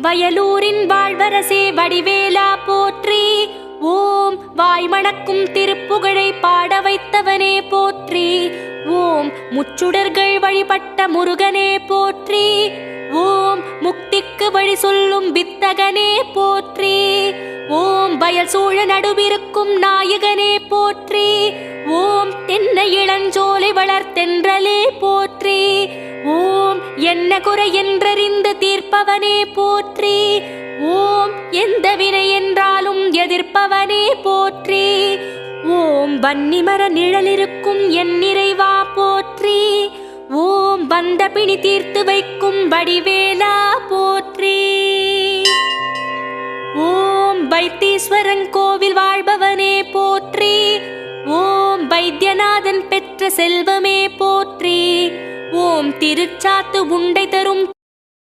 வயலூரின் வாழ்வரசே வடிவேலா போற்றி. ஓம் வாய்மணக்கும் திருப்புகழை பாட வைத்தவனே போற்றி. ஓம் முச்சுடர்கள் வழிபட்ட முருகனே போற்றி. ஓம் முக்திக்கு வழி சொல்லும் வித்தகனே போற்றி. ஓம் வயல் சூழ நடுவிருக்கும் நாயகனே போற்றி. ஓம் தென்னை இளஞ்சோலை வளர்த்தென்றலே போற்றி. ஓம் என்ன குறை என்றறிந்து தீர்ப்பவனே போற்றி. ஓம் எந்த வினை என்றாலும் எதிர்ப்பவனே போற்றி. ஓம் வன்னிமர நிழலிருக்கும் என் நிறைவா போற்றி. ஓம் வந்த பிணி தீர்த்து வைக்கும் வடிவேலா போற்றி. ஓம் வைத்தீஸ்வரன் கோவில் வாழ்பவனே போற்றி. ஓம் வைத்தியநாதன் பெற்ற செல்வமே போற்றி. ஓம் திருச்சாத்து உண்டை தரும்